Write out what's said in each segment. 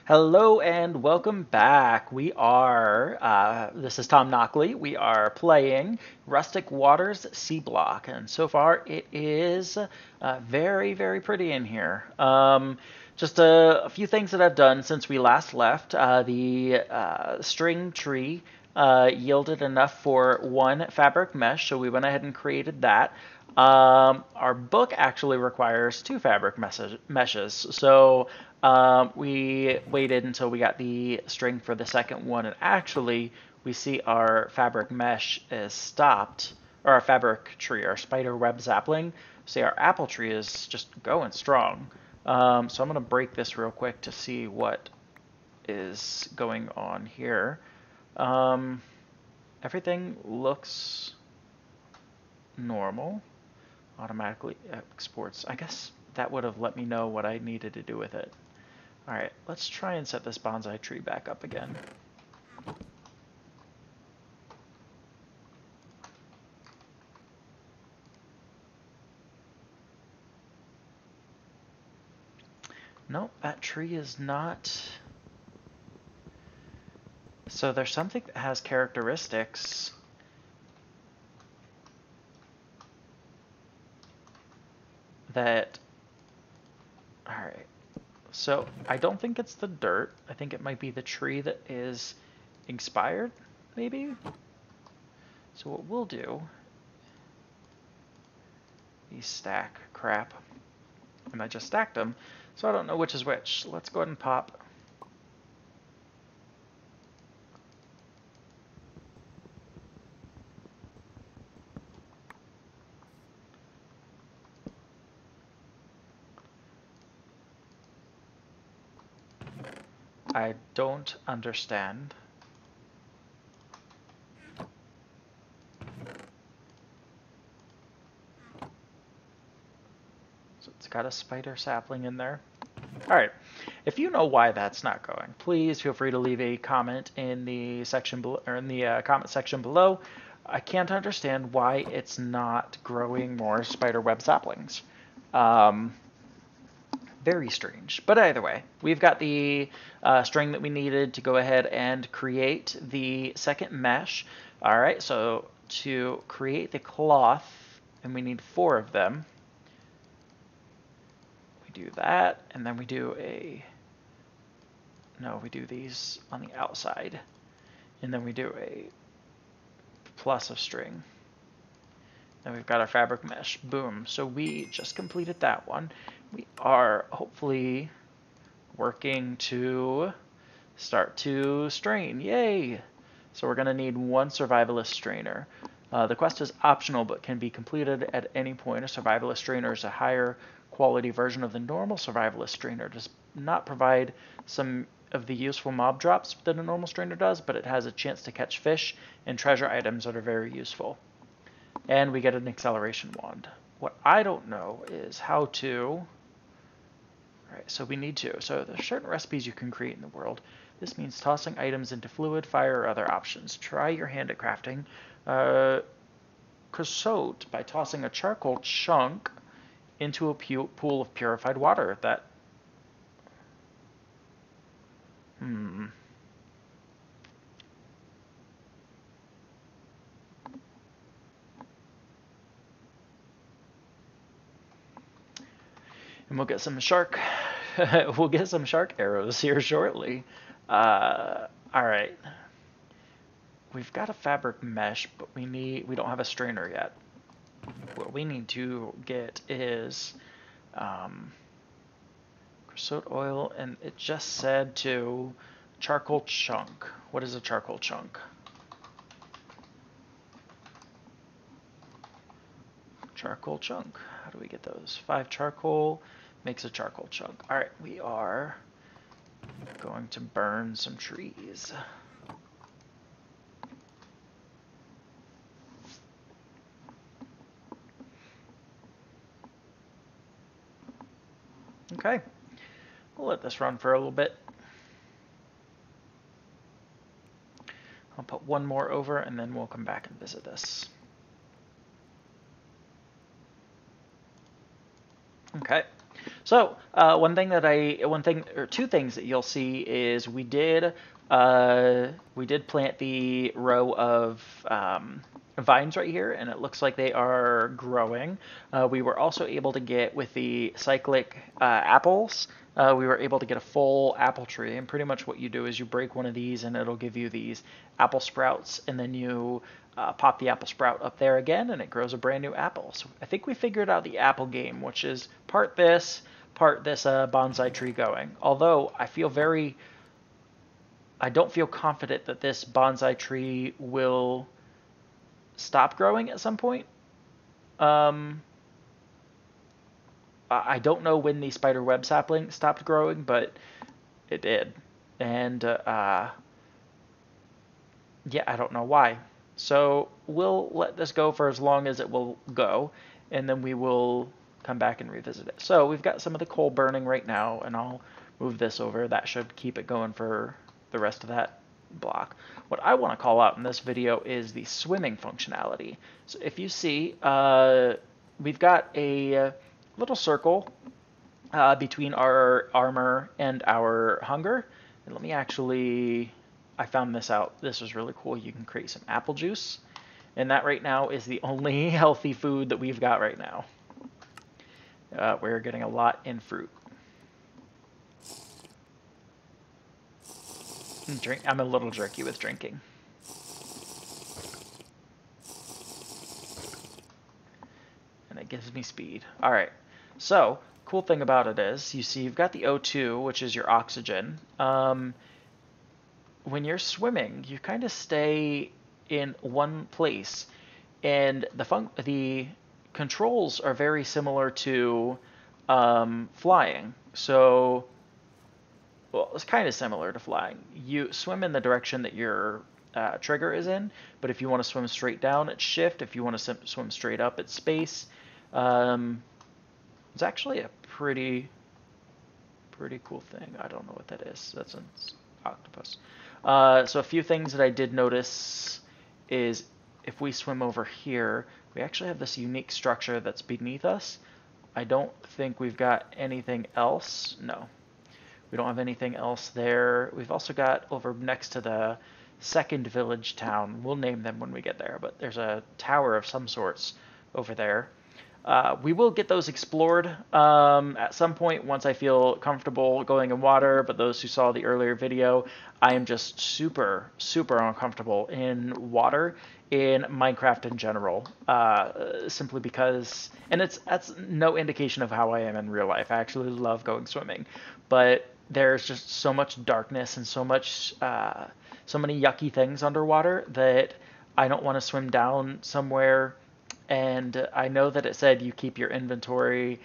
Hello and welcome back. This is Thom Noctleigh. We are playing Rustic Waters Seablock, and so far it is very, very pretty in here. Just a few things that I've done since we last left. The string tree yielded enough for one fabric mesh, so we went ahead and created that. Our book actually requires two fabric meshes, so we waited until we got the string for the second one, and actually we see our fabric mesh is stopped, or our fabric tree, our spider web sapling. See, our apple tree is just going strong. So I'm going to break this real quick to see what is going on here. Everything looks normal. Automatically exports. I guess that would have let me know what I needed to do with it. Alright, let's try and set this bonsai tree back up again. Nope, that tree is not... So there's something that has characteristics that... Alright, so I don't think it's the dirt. I think it might be the tree that is expired, maybe? So what we'll do... These stack crap. And I just stacked them, so I don't know which is which. Let's go ahead and pop. I don't understand. So it's got a spider sapling in there. Alright, if you know why that's not going, please feel free to leave a comment in the section below, or in the comment section below. I can't understand why it's not growing more spider web saplings. Very strange. But either way, we've got the string that we needed to go ahead and create the second mesh. Alright, so to create the cloth, and we need 4 of them, we do that, and then we do we do these on the outside, and then we do a plus of string. Then we've got our fabric mesh. Boom. So we just completed that one. We are hopefully working to start to strain. Yay! So we're going to need 1 survivalist strainer. The quest is optional but can be completed at any point. A survivalist strainer is a higher quality version of the normal survivalist strainer. Does not provide some of the useful mob drops that a normal strainer does, but it has a chance to catch fish and treasure items that are very useful. And we get an acceleration wand. What I don't know is how to... Alright, so we need to. So there's certain recipes you can create in the world. This means tossing items into fluid, fire, or other options. Try your hand at crafting creosote by tossing a charcoal chunk into a pool of purified water. That... And we'll get some shark we'll get some shark arrows here shortly. Alright. We've got a fabric mesh, but we don't have a strainer yet. What we need to get is creosote oil, and it just said to charcoal chunk. What is a charcoal chunk? Charcoal chunk. How do we get those? 5 charcoal makes a charcoal chunk. Alright, we are going to burn some trees. Okay, we'll let this run for a little bit. I'll put 1 more over and then we'll come back and visit this. Okay, So one thing or two things that you'll see is we did plant the row of vines right here, and it looks like they are growing. We were also able to get with the cyclic apples. We were able to get a full apple tree, and pretty much what you do is you break one of these, and it'll give you these apple sprouts, and then you pop the apple sprout up there again, and it grows a brand new apple. So I think we figured out the apple game, which is part this bonsai tree going. Although I don't feel confident that this bonsai tree will stop growing at some point. I don't know when the spider web sapling stopped growing, but it did. And yeah, I don't know why. So we'll let this go for as long as it will go, and then we will come back and revisit it. So we've got some of the coal burning right now, and I'll move this over. That should keep it going for the rest of that block. What I want to call out in this video is the swimming functionality. So if you see, we've got a little circle between our armor and our hunger. And let me actually, I found this out. This is really cool. You can create some apple juice. And that right now is the only healthy food that we've got right now. We're getting a lot in fruit. I'm a little jerky with drinking. And it gives me speed. All right. So, cool thing about it is, you see you've got the O2, which is your oxygen. When you're swimming, you kind of stay in one place. And the controls are very similar to flying. So, well, it's kind of similar to flying. You swim in the direction that your trigger is in, but if you want to swim straight down, it's shift. If you want to swim straight up, it's space. It's actually a pretty cool thing. I don't know what that is. That's an octopus. So a few things that I did notice is if we swim over here, we actually have this unique structure that's beneath us. I don't think we've got anything else. No, we don't have anything else there. We've also got over next to the second village town. We'll name them when we get there, but there's a tower of some sorts over there. We will get those explored at some point once I feel comfortable going in water, but those who saw the earlier video, I am just super, super uncomfortable in water in Minecraft in general, simply because, and that's no indication of how I am in real life. I actually love going swimming, but there's just so much darkness and so many yucky things underwater that I don't want to swim down somewhere. And I know that it said you keep your inventory.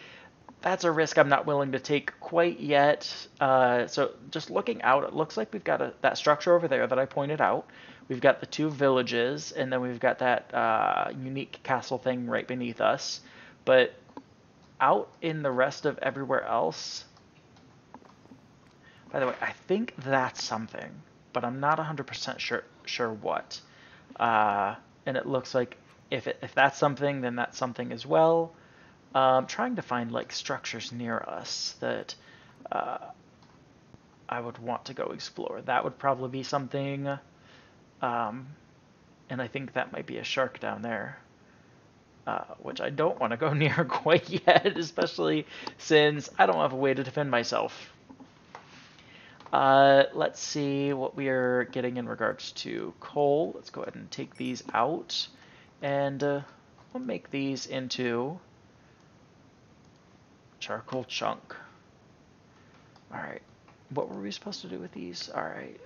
That's a risk I'm not willing to take quite yet. So just looking out, it looks like we've got that structure over there that I pointed out. We've got the two villages, and then we've got that unique castle thing right beneath us. But out in the rest of everywhere else, by the way, I think that's something, but I'm not 100% sure what. And it looks like if that's something, then that's something as well. Trying to find like structures near us that I would want to go explore. That would probably be something. And I think that might be a shark down there, which I don't want to go near quite yet, especially since I don't have a way to defend myself. Let's see what we are getting in regards to coal. Let's go ahead and take these out. And we'll make these into charcoal chunk. All right. What were we supposed to do with these? All right.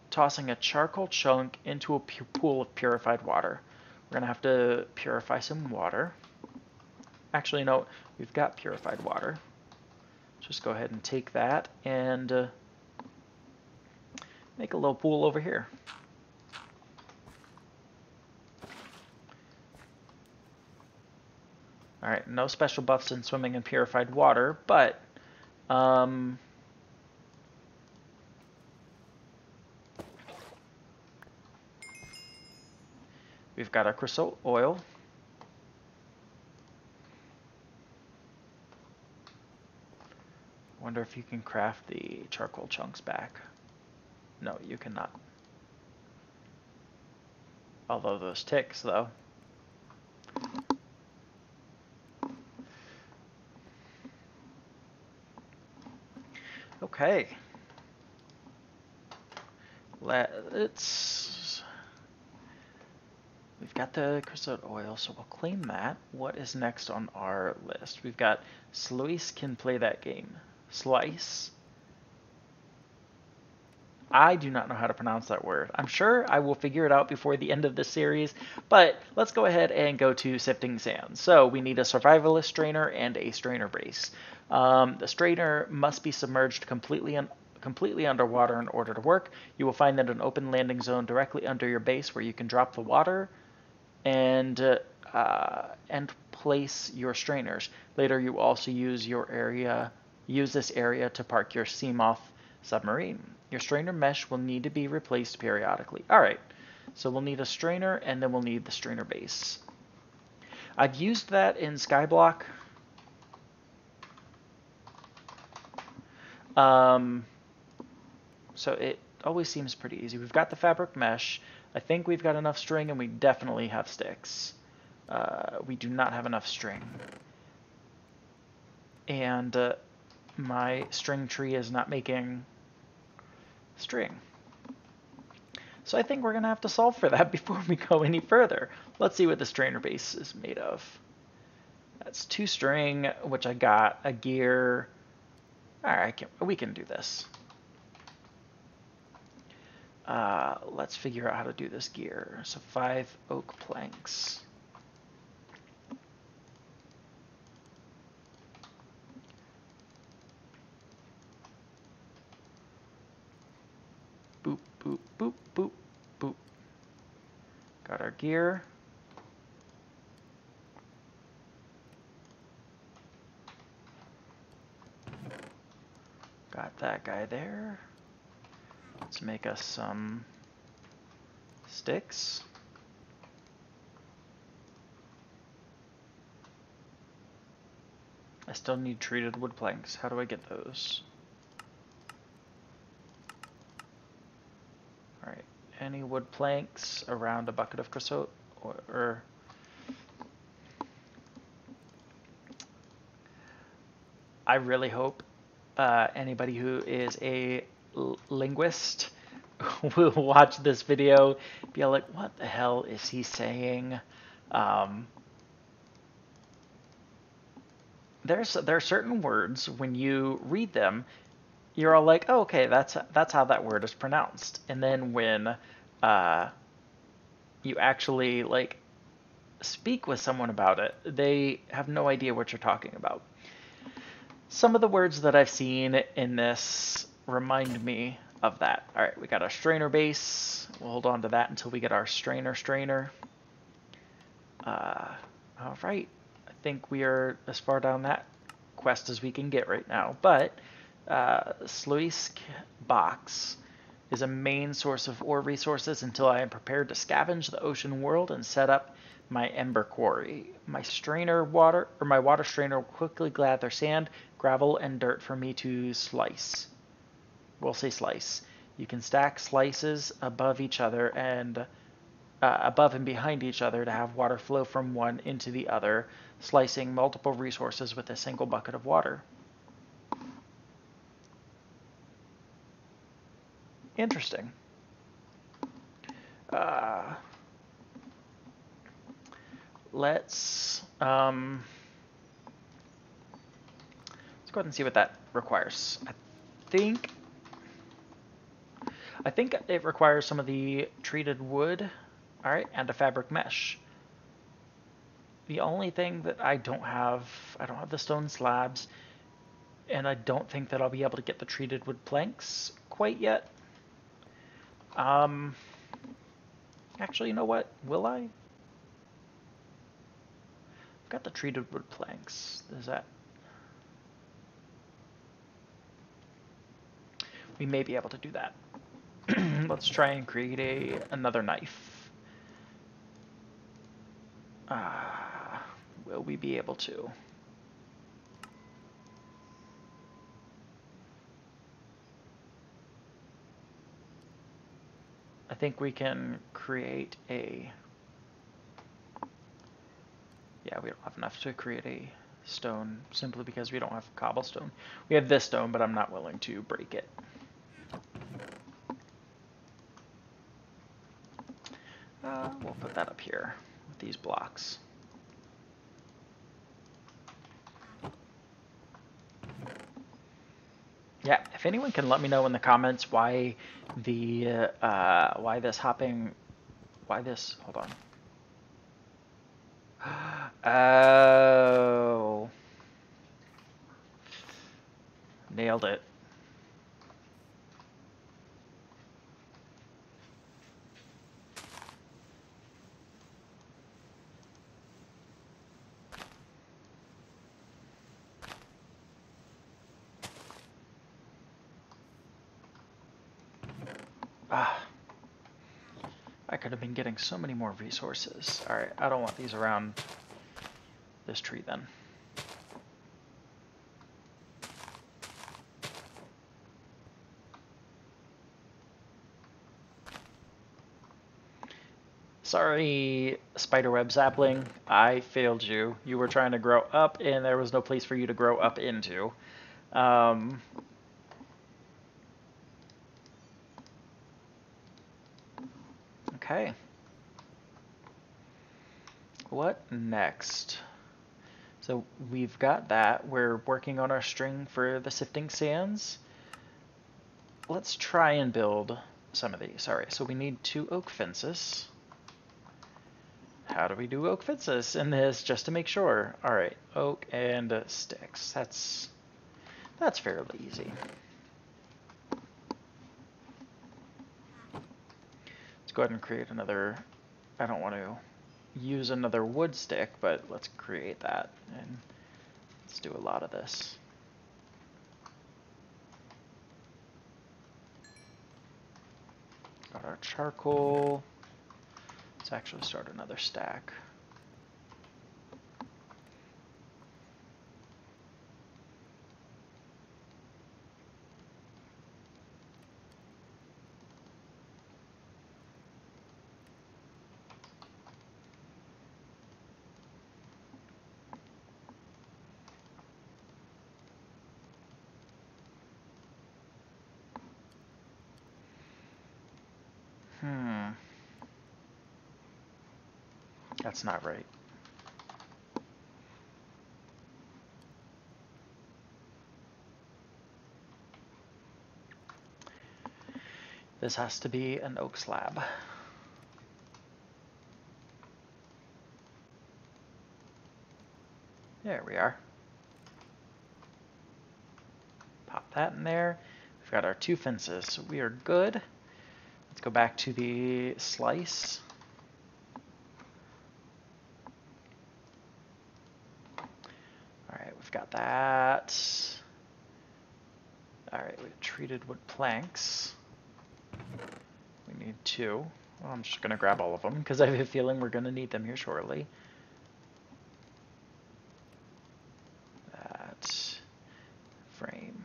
Tossing a charcoal chunk into a pool of purified water. We're going to have to purify some water. Actually, no, we've got purified water. Just go ahead and take that and make a little pool over here. All right, no special buffs in swimming in purified water, but we've got our creosote oil. Wonder if you can craft the charcoal chunks back. No, you cannot. Although those ticks, though. Okay. We've got the creosote oil, so we'll claim that. What is next on our list? We've got Sluice can play that game. Slice. I do not know how to pronounce that word. I'm sure I will figure it out before the end of this series, but let's go ahead and go to sifting sand. So we need a survivalist strainer and a strainer base. The strainer must be submerged completely underwater in order to work. You will find that an open landing zone directly under your base where you can drop the water and place your strainers. Later, you also use this area to park your Seamoth submarine. Your strainer mesh will need to be replaced periodically. All right, so we'll need a strainer, and then we'll need the strainer base. I've used that in Skyblock. So it always seems pretty easy. We've got the fabric mesh. I think we've got enough string, and we definitely have sticks. We do not have enough string. And my string tree is not making string. So I think we're going to have to solve for that before we go any further. Let's see what the strainer base is made of. That's 2 string, which I got, a gear. All right, we can do this. Let's figure out how to do this gear. So 5 oak planks. Boop, boop, boop, boop, boop. Got our gear. Got that guy there. Let's make us some sticks. I still need treated wood planks. How do I get those? Alright, any wood planks around a bucket of creosote? Or I really hope anybody who is a linguist will watch this video, be like, what the hell is he saying? There are certain words, when you read them, you're all like, oh, okay, that's how that word is pronounced. And then when you actually like speak with someone about it, they have no idea what you're talking about. Some of the words that I've seen in this remind me of that. All right, we got our strainer base. We'll hold on to that until we get our strainer. All right, I think we are as far down that quest as we can get right now. But Sluice box is a main source of ore resources until I am prepared to scavenge the ocean world and set up my ember quarry. My water strainer will quickly gather sand, gravel, and dirt for me to slice. We'll say slice. You can stack slices above each other and above and behind each other to have water flow from one into the other, slicing multiple resources with a single bucket of water. Interesting. Let's go ahead and see what that requires. I think it requires some of the treated wood, all right, and a fabric mesh. The only thing that I don't have the stone slabs, and I don't think that I'll be able to get the treated wood planks quite yet. Actually, you know what? Will I? I've got the treated wood planks. Is that? We may be able to do that. Let's try and create another knife. Will we be able to? I think we can create a... Yeah, we don't have enough to create a stone simply because we don't have cobblestone. We have this stone, but I'm not willing to break it. We'll put that up here with these blocks. Yeah, if anyone can let me know in the comments why the why this, hold on. Oh, nailed it. I could have been getting so many more resources. Alright, I don't want these around this tree then. Sorry, spiderweb sapling. I failed you. You were trying to grow up and there was no place for you to grow up into. Okay. What next? So we've got that. We're working on our string for the sifting sands. Let's try and build some of these. Alright, so we need 2 oak fences. How do we do oak fences in this, just to make sure? Alright, oak and sticks. That's fairly easy. Let's go ahead and create another... I don't want to use another wood stick, but let's create that. And let's do a lot of this. Got our charcoal. Let's actually start another stack. That's not right. This has to be an oak slab. There we are. Pop that in there. We've got our 2 fences, so we are good. Let's go back to the slice. Alright, we've got that. Alright, we have treated wood planks. We need 2. Well, I'm just going to grab all of them because I have a feeling we're going to need them here shortly. That frame.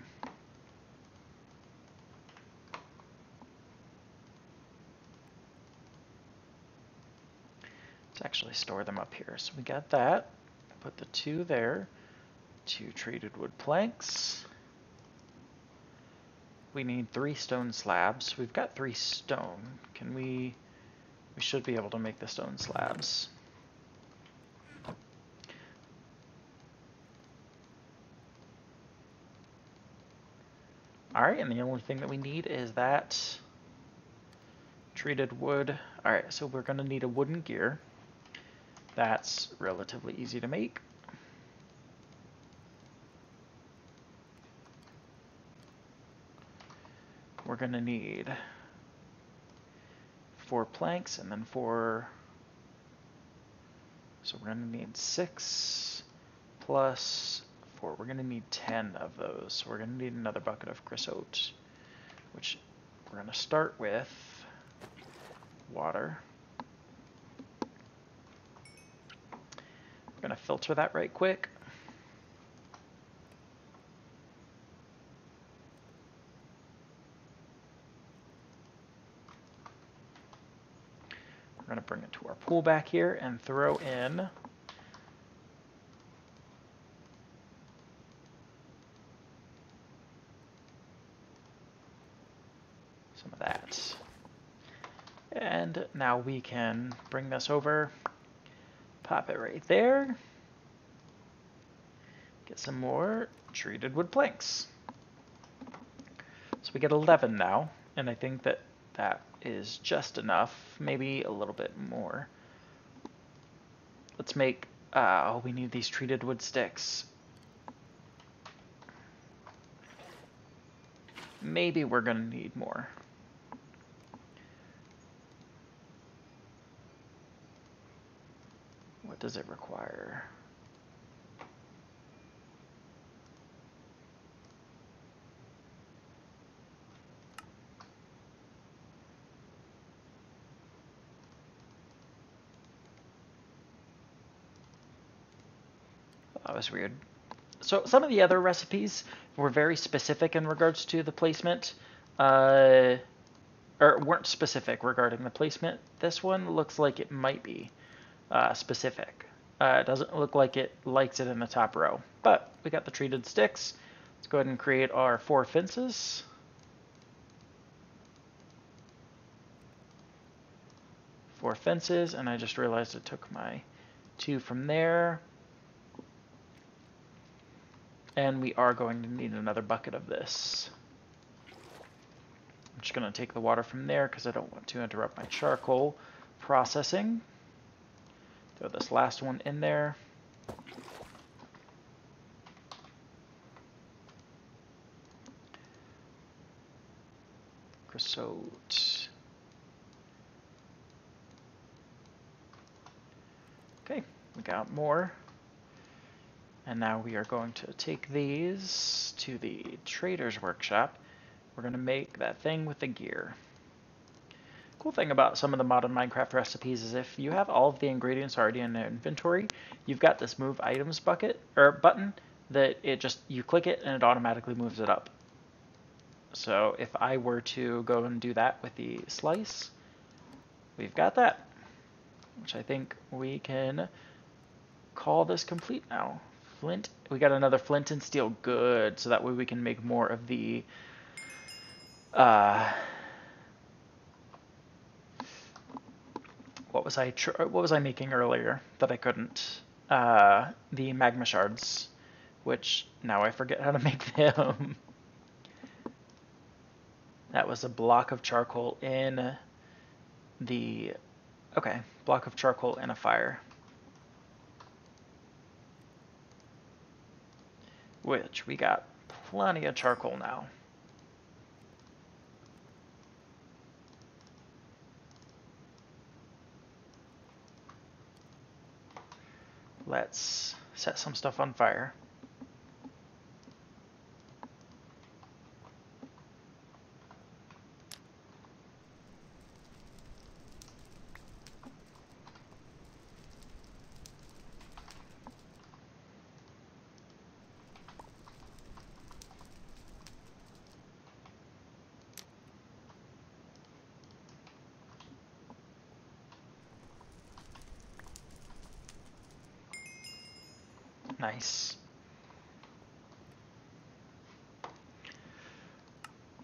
Let's actually store them up here. So we got that. Put the 2 there. 2 treated wood planks. We need 3 stone slabs. We've got 3 stone. Can we should be able to make the stone slabs. Alright, and the only thing that we need is that treated wood. Alright, so we're going to need a wooden gear. That's relatively easy to make. We're going to need 4 planks and then 4. So we're going to need 6 plus 4. We're going to need 10 of those. So we're going to need another bucket of creosote, which we're going to start with water. We're going to filter that right quick. We're going to bring it to our pool back here and throw in some of that. And now we can bring this over, pop it right there, get some more treated wood planks. So we get 11 now, and I think that that is just enough, maybe a little bit more. Let's make, oh, we need these treated wood sticks. Maybe we're gonna need more. What does it require? That was weird. So some of the other recipes were very specific in regards to the placement, or weren't specific regarding the placement. This one looks like it might be specific. It doesn't look like it likes it in the top row, but we got the treated sticks. Let's go ahead and create our 4 fences. Four fences, and I just realized it took my 2 from there. And we are going to need another bucket of this. I'm just going to take the water from there because I don't want to interrupt my charcoal processing. Throw this last one in there. Creosote. Okay, we got more. And now we are going to take these to the trader's workshop. We're going to make that thing with the gear. Cool thing about some of the modern Minecraft recipes is if you have all of the ingredients already in the inventory, you've got this move items bucket or button that it just, you click it and it automatically moves it up. So if I were to go and do that with the slice, we've got that, which I think we can call this complete now. Flint, we got another flint and steel, good, so that way we can make more of the what was I making earlier that I couldn't? The magma shards, which now I forget how to make them. That was a block of charcoal in the, okay, block of charcoal in a fire. Which we got plenty of charcoal now. Let's set some stuff on fire. Nice.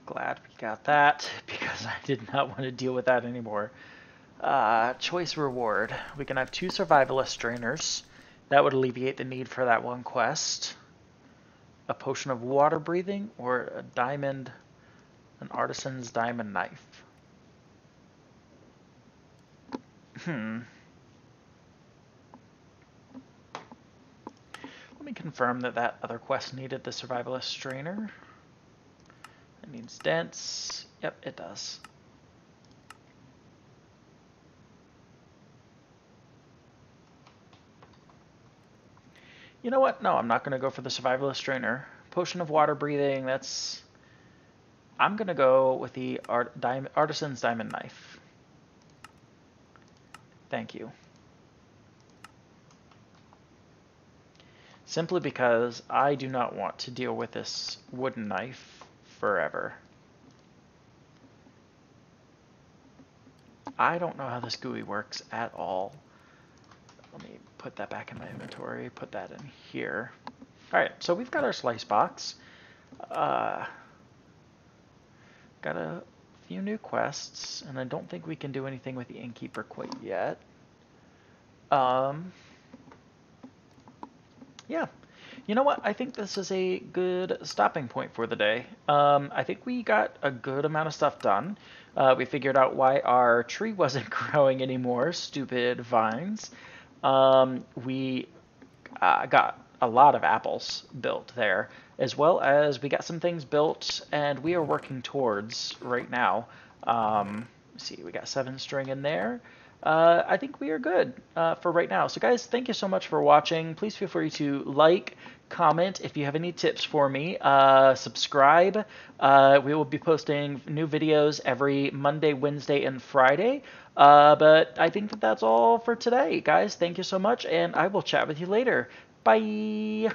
Glad we got that because I did not want to deal with that anymore. Choice reward. We can have 2 survivalist strainers. That would alleviate the need for that one quest. A potion of water breathing or a diamond, an artisan's diamond knife. Let me confirm that that other quest needed the survivalist strainer. It needs dense. Yep, it does. You know what? No, I'm not going to go for the survivalist strainer. Potion of water breathing, that's... I'm going to go with the artisan's diamond knife. Thank you. Simply because I do not want to deal with this wooden knife forever. I don't know how this GUI works at all. Let me put that back in my inventory, put that in here. All right, so we've got our slice box. Got a few new quests, and I don't think we can do anything with the innkeeper quite yet. Yeah. You know what? I think this is a good stopping point for the day. I think we got a good amount of stuff done. We figured out why our tree wasn't growing anymore. Stupid vines. We got a lot of apples built there, as well as we got some things built, and we are working towards right now. Let's see, we got 7 string in there. I think we are good for right now. So guys, thank you so much for watching. Please feel free to like, comment if you have any tips for me. Subscribe. We will be posting new videos every Monday, Wednesday, and Friday. But I think that that's all for today, guys. Thank you so much, and I will chat with you later. Bye!